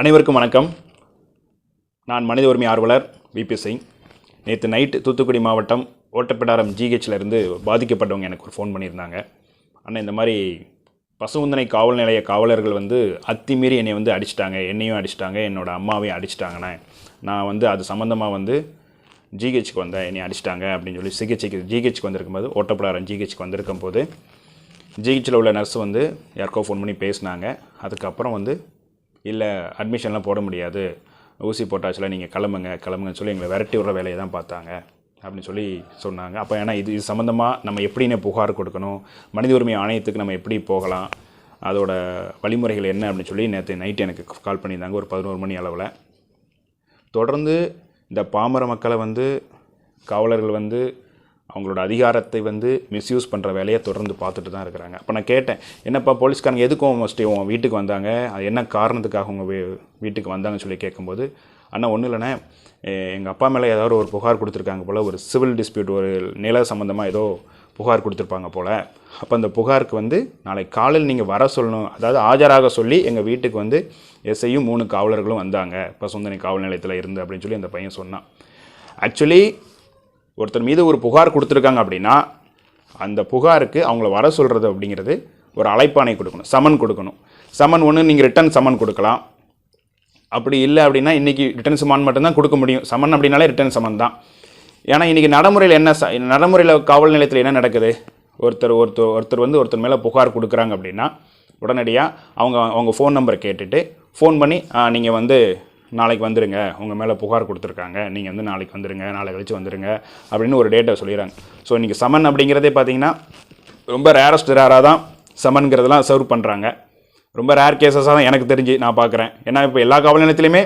அனைவருக்கும் வணக்கம். நான் மனித உரிமை ஆர்வலர் விபி சிங். நேற்று நைட்டு தூத்துக்குடி மாவட்டம் ஓட்டப்பிடாரம் ஜிஹெச்லேருந்து பாதிக்கப்பட்டவங்க எனக்கு ஒரு ஃபோன் பண்ணியிருந்தாங்க. ஆனால் இந்த மாதிரி பசுவுந்தனை காவல் நிலைய காவலர்கள் அத்துமீறி என்னை அடிச்சிட்டாங்க, என்னையும் அடிச்சிட்டாங்க, என்னோடய அம்மாவையும் அடிச்சிட்டாங்கண்ணே. நான் அது சம்மந்தமாக ஜிஹெச்சுக்கு வந்தேன், என்னை அடிச்சிட்டாங்க அப்படின்னு சொல்லி சிகிச்சைக்கு ஜிஹெச்சுக்கு வந்திருக்கும்போது, ஓட்டப்பிடாரம் ஜிஹெச்சுக்கு வந்திருக்கும் போது ஜிஹெச்சில் உள்ள நர்ஸ் யாருக்கோ ஃபோன் பண்ணி பேசினாங்க. அதுக்கப்புறம் இல்லை அட்மிஷன்லாம் போட முடியாது, ஊசி போட்டாச்சுல, நீங்கள் கிளம்புங்கன்னு சொல்லி எங்களை விரட்டி விடுற வேலையை தான் பார்த்தாங்க அப்படின்னு சொல்லி சொன்னாங்க. அப்போ ஏன்னா இது சம்மந்தமாக நம்ம எப்படின்னு புகார் கொடுக்கணும், மனித உரிமை ஆணையத்துக்கு நம்ம எப்படி போகலாம், அதோட வழிமுறைகள் என்ன அப்படின்னு சொல்லி நேற்று நைட்டு எனக்கு கால் பண்ணியிருந்தாங்க ஒரு 11 மணி அளவில். தொடர்ந்து இந்த பாமர மக்களை காவலர்கள் அவங்களோட அதிகாரத்தை மிஸ்யூஸ் பண்ணுற வேலையை தொடர்ந்து பார்த்துட்டு தான் இருக்கிறாங்க. அப்போ நான் கேட்டேன், என்னப்பா போலீஸ்காரங்க எதுக்கும் மோஸ்ட்லி உங்கள் வீட்டுக்கு வந்தாங்க, அது என்ன காரணத்துக்காக உங்கள் வீட்டுக்கு வந்தாங்கன்னு சொல்லி கேட்கும்போது, அண்ணா ஒன்றும் இல்லைண்ணே, எங்கள் அப்பா மேலே ஏதாவது ஒரு புகார் கொடுத்துருக்காங்க போல், ஒரு சிவில் டிஸ்பியூட், ஒரு நில சம்மந்தமாக ஏதோ புகார் கொடுத்துருப்பாங்க போல். அப்போ அந்த புகாருக்கு நாளைக்கு காலையில் நீங்கள் வர சொல்லணும், அதாவது ஆஜராக சொல்லி எங்கள் வீட்டுக்கு எஸ்ஐயும் 3 காவலர்களும் வந்தாங்க பசுந்தனை காவல் நிலையத்தில் இருந்து அப்படின்னு சொல்லி அந்த பையன் சொன்னான். ஆக்சுவலி ஒருத்தர் மீது ஒரு புகார் கொடுத்துருக்காங்க அப்படின்னா அந்த புகாருக்கு அவங்கள வர சொல்கிறது அப்படிங்கிறது ஒரு அழைப்பாணை கொடுக்கணும், சமன் கொடுக்கணும். சமன் ஒன்று நீங்கள் ரிட்டன் சமன் கொடுக்கலாம், அப்படி இல்லை அப்படின்னா இன்றைக்கி ரிட்டன் சமன் மட்டும்தான் கொடுக்க முடியும். சமன் அப்படின்னாலே ரிட்டன் சமன் தான். ஏன்னா இன்றைக்கி நடைமுறையில் காவல் நிலையத்தில் என்ன நடக்குது, ஒருத்தர் மேலே புகார் கொடுக்குறாங்க அப்படின்னா உடனடியாக அவங்க ஃபோன் நம்பரை கேட்டுட்டு ஃபோன் பண்ணி நீங்கள் நாளைக்கு வந்துடுங்க, உங்கள் மேலே புகார் கொடுத்துருக்காங்க, நீங்கள் நாளைக்கு வந்துடுங்க, நாளை கழிச்சு வந்துடுங்க அப்படின்னு ஒரு டேட்டை சொல்லிடுறாங்க. ஸோ இன்றைக்கி சமன் அப்படிங்கிறதே பார்த்திங்கன்னா ரொம்ப ரேராக தான் சமன்கிறதெல்லாம் சர்வ் பண்ணுறாங்க. ரொம்ப ரேர் கேசஸாக தான் எனக்கு தெரிஞ்சு நான் பார்க்குறேன். ஏன்னா இப்போ எல்லா காவல் நிலையத்திலையுமே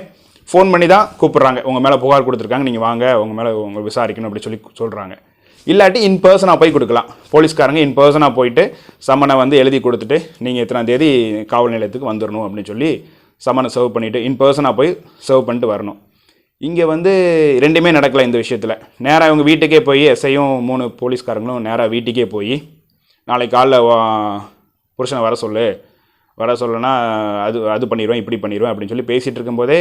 ஃபோன் பண்ணி தான் கூப்பிட்றாங்க, உங்கள் மேலே புகார் கொடுத்துருக்காங்க, நீங்கள் வாங்க, உங்கள் மேலே விசாரிக்கணும் அப்படி சொல்லி சொல்கிறாங்க. இல்லாட்டி இன் பர்சனாக போய் கொடுக்கலாம். போலீஸ்காரங்க இன் பர்சனாக போயிட்டு சம்மனை எழுதி கொடுத்துட்டு நீங்கள் எத்தனாம் தேதி காவல் நிலையத்துக்கு வந்துடணும் அப்படின்னு சொல்லி சம்மனை சர்வ் பண்ணிவிட்டு இன் பர்சனாக போய் சர்வ் பண்ணிட்டு வரணும். இங்கே ரெண்டுமே நடக்கலை இந்த விஷயத்தில். நேராக இவங்க வீட்டுக்கே போய் எஸ்ஐயும் 3 போலீஸ்காரங்களும் நேராக வீட்டுக்கே போய் நாளைக்கு காலைல புருஷனை வர சொல்லுன்னா அது பண்ணிடுவேன், இப்படி பண்ணிடுவேன் அப்படின்னு சொல்லி பேசிகிட்டு இருக்கும்போதே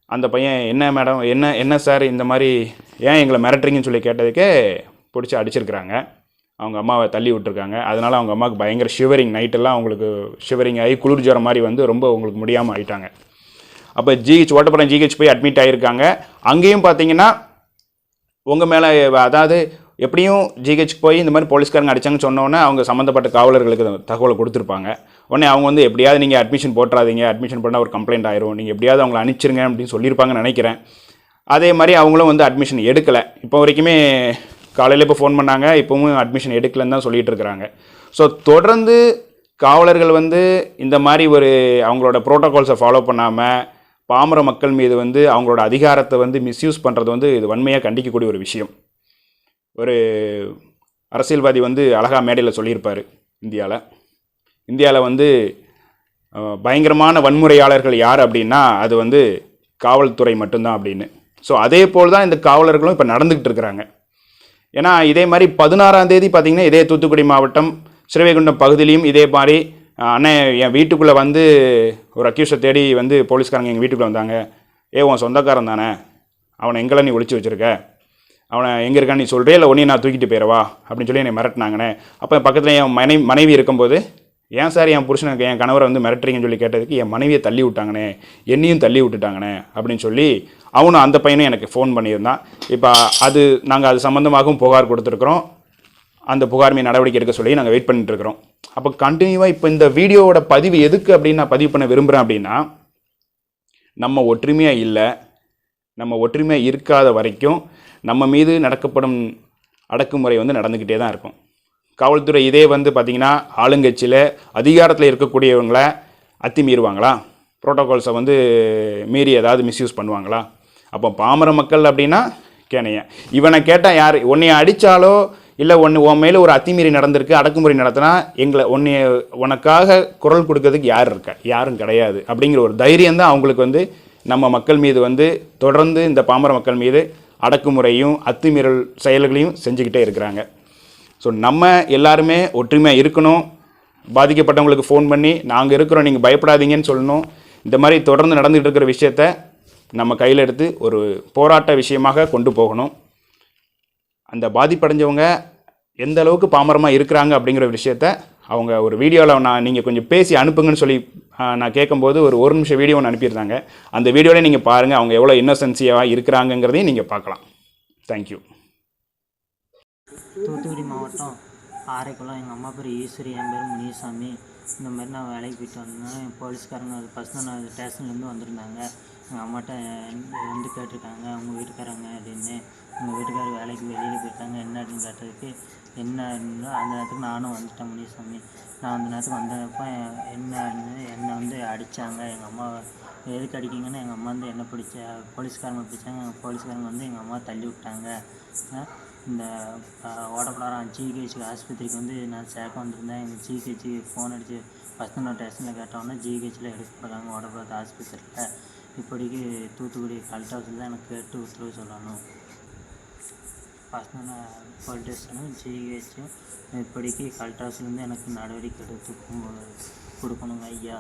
அந்த பையன், என்ன மேடம், என்ன சார் இந்த மாதிரி ஏன் எங்களை மிரட்டுறீங்கன்னு சொல்லி கேட்டதுக்கே பிடிச்சி அடிச்சிருக்கிறாங்க. அவங்க அம்மாவை தள்ளி விட்டுருக்காங்க. அதனால் அவங்க அம்மாவுக்கு பயங்கர ஷிவரிங், நைட்டெல்லாம் அவங்களுக்கு ஷிவரிங் ஆகி குளிர் ஜுரம் மாதிரி ரொம்ப அவங்களுக்கு முடியாமல் ஆகிட்டாங்க. அப்போ ஓட்டப்பிடாரம் ஜிஹெச் போய் அட்மிட் ஆகியிருக்காங்க. அங்கேயும் பார்த்தீங்கன்னா உங்கள் மேலே, அதாவது எப்படியும் ஜிஹெச்சுக்கு போய் இந்த மாதிரி போலீஸ்காரங்க அடித்தாங்கன்னு சொன்னோன்னே அவங்க சம்மந்தப்பட்ட காவலர்களுக்கு தகவலை கொடுத்துருப்பாங்க. உடனே அவங்க எப்படியாவது நீங்கள் அட்மிஷன் போட்டுறாதீங்க, அட்மிஷன் பண்ணால் ஒரு கம்ப்ளைண்ட் ஆயிரும், நீங்கள் எப்படியாவது அவங்களை அனுப்பிச்சிருங்க அப்படின்னு சொல்லியிருப்பாங்கன்னு நினைக்கிறேன். அதே மாதிரி அவங்களும் அட்மிஷன் எடுக்கலை. இப்போ வரைக்குமே காலையில் இப்போ ஃபோன் பண்ணாங்க, இப்போவும் அட்மிஷன் எடுக்கலன்னு தான் சொல்லிகிட்டு இருக்கிறாங்க. ஸோ தொடர்ந்து காவலர்கள் இந்த மாதிரி அவங்களோட ப்ரோட்டோகால்ஸை ஃபாலோ பண்ணாமல் பாமர மக்கள் மீது அவங்களோட அதிகாரத்தை மிஸ்யூஸ் பண்ணுறது இது வன்மையாக கண்டிக்கக்கூடிய ஒரு விஷயம். ஒரு அரசியல்வாதி அழகா மேடையில் சொல்லியிருப்பார், இந்தியாவில் பயங்கரமான வன்முறையாளர்கள் யார் அப்படின்னா அது காவல்துறை மட்டும்தான் அப்படின்னு. ஸோ அதே போல் தான் இந்த காவலர்களும் இப்போ நடந்துக்கிட்டு இருக்கிறாங்க. ஏன்னா இதே மாதிரி 16ஆம் தேதி பார்த்திங்கன்னா இதே தூத்துக்குடி மாவட்டம் ஸ்ரீவைகுண்டம் பகுதியிலையும் இதே மாதிரி அண்ணன் என் வீட்டுக்குள்ளே ஒரு அக்யூஸை தேடி போலீஸ்காரங்க எங்கள் வீட்டுக்குள்ளே வந்தாங்க. உன் சொந்தக்காரன் தானே, அவனை எங்கெல்லாம் நீ ஒழிச்சு வச்சுருக்க, அவனை எங்கே இருக்கான்னு நீ சொல்கிறே, இல்லை ஒன்றையும் நான் தூக்கிட்டு போயிடவா அப்படின்னு சொல்லி என்னை மிரட்டினாங்கண்ணே. அப்போ பக்கத்தில் என் மனைவி இருக்கும்போது, ஏன் சார் என் புருஷனுக்கு என் கணவரை மிரட்டுறீங்கன்னு சொல்லி கேட்டதுக்கு, என் மனைவியை தள்ளி விட்டாங்கண்ணே, என்னையும் தள்ளி விட்டுட்டாங்கண்ணே அப்படின்னு சொல்லி அவனும் அந்த பையனும் எனக்கு ஃபோன் பண்ணியிருந்தான். இப்போ நாங்கள் அது சம்மந்தமாகவும் புகார் கொடுத்துருக்குறோம். அந்த புகார் மீது நடவடிக்கை எடுக்க சொல்லி நாங்கள் வெயிட் பண்ணிட்டுருக்குறோம். அப்போ கண்டினியூவாக இப்போ இந்த வீடியோவோட பதிவு எதுக்கு அப்படின்னு நான் பதிவு பண்ண விரும்புகிறேன் அப்படின்னா, நம்ம ஒற்றுமையாக இல்லை, நம்ம ஒற்றுமையாக இருக்காத வரைக்கும் நம்ம மீது நடக்கப்படும் அடக்குமுறை நடந்துக்கிட்டே தான் இருக்கும். காவல்துறை இதே பார்த்திங்கன்னா ஆளுங்கட்சியில் அதிகாரத்தில் இருக்கக்கூடியவங்களை அத்துமீறுவாங்களா, ப்ரோட்டோகால்ஸை மீறி ஏதாவது மிஸ்யூஸ் பண்ணுவாங்களா? அப்போ பாமர மக்கள் அப்படின்னா கேனைய இவனை கேட்டால் யார், உன்னைய அடித்தாலோ இல்லை உன் மேலே ஒரு அத்துமீறி நடந்திருக்கு, அடக்குமுறை நடத்தினா உனக்காக குரல் கொடுக்கறதுக்கு யார் இருக்கா? யாரும் கிடையாது அப்படிங்கிற ஒரு தைரியம் தான் அவங்களுக்கு நம்ம மக்கள் மீது தொடர்ந்து இந்த பாமர மக்கள் மீது அடக்குமுறையும் அத்துமீறல் செயல்களையும் செஞ்சுக்கிட்டே இருக்கிறாங்க. ஸோ நம்ம எல்லாருமே ஒற்றுமையாக இருக்கணும். பாதிக்கப்பட்டவங்களுக்கு ஃபோன் பண்ணி நாங்கள் இருக்கிறோம், நீங்கள் பயப்படாதீங்கன்னு சொல்லணும். இந்த மாதிரி தொடர்ந்து நடந்துகிட்டு இருக்கிற விஷயத்த நம்ம கையில் எடுத்து ஒரு போராட்ட விஷயமாக கொண்டு போகணும். அந்த பாதிப்படைஞ்சவங்க எந்த அளவுக்கு பாமரமாக இருக்கிறாங்க அப்படிங்கிற விஷயத்த அவங்க ஒரு வீடியோவில் நீங்கள் கொஞ்சம் பேசி அனுப்புங்கன்னு சொல்லி நான் கேட்கும்போது ஒரு நிமிஷம் வீடியோ ஒன்று அனுப்பியிருந்தாங்க. அந்த வீடியோவில் நீங்கள் பாருங்கள் அவங்க எவ்வளோ இன்னசென்சியாக இருக்கிறாங்கங்கிறதையும் நீங்கள் பார்க்கலாம். தேங்க்யூ. தூத்துக்குடி மாவட்டம் ஆரைக்குளம். எங்கள் அம்மா பேர் ஈஸ்வரி, என் பேர் முனியசாமி. இந்த மாதிரி நான் வேலைக்கு போயிட்டு வந்தேன். போலீஸ்காரங்க ஃபஸ்ட்டு நான் ஸ்டேஷன்லேருந்து வந்திருந்தாங்க. எங்கள் அம்மாட்ட வந்து கேட்டிருக்காங்க அவங்க வீட்டுக்காரங்க அப்படின்னு. எங்கள் வீட்டுக்காரர் வேலைக்கு வெளியில் போயிட்டாங்க என்ன அப்படின்னு கேட்டதுக்கு என்ன அந்த நேரத்துக்கு நானும் வந்துட்டேன் முனியசாமி. நான் அந்த நேரத்துக்கு வந்தப்போ என்னை வந்து அடித்தாங்க. எங்கள் அம்மா எதுக்கு அடிக்கிங்கன்னு எங்கள் அம்மா வந்து என்ன போலீஸ்காரங்க பிடிச்சாங்க. போலீஸ்காரங்க வந்து எங்கள் அம்மா தள்ளி விட்டாங்க. இந்த ஓடப்படாரம் ஜிஹெச் ஆஸ்பத்திரிக்கு வந்து நான் சேர்க்க வந்திருந்தேன். எங்கள் ஜிஹெச்சுக்கு ஃபோன் அடித்து ஃபஸ்ட்டு நான் ஸ்டேஷனில் கேட்டோன்னே ஜிஹெச்சில் எடுக்கப்படுறாங்க ஓடப்படாத ஆஸ்பத்திரியில். இப்படிக்கு தூத்துக்குடி கலெக்டர் ஆஃபீஸில் தான் எனக்கு கேட்டு உத்தரவு சொல்லணும். ஃபஸ்ட்டு நான் போலீஸ் ஸ்டேஷனும் ஜிஹெச்சும் இப்படிக்கு கலெக்டர் ஆஃபீஸ்லேருந்து எனக்கு நடவடிக்கை எடுத்து கொடுக்கணுங்க ஐயா.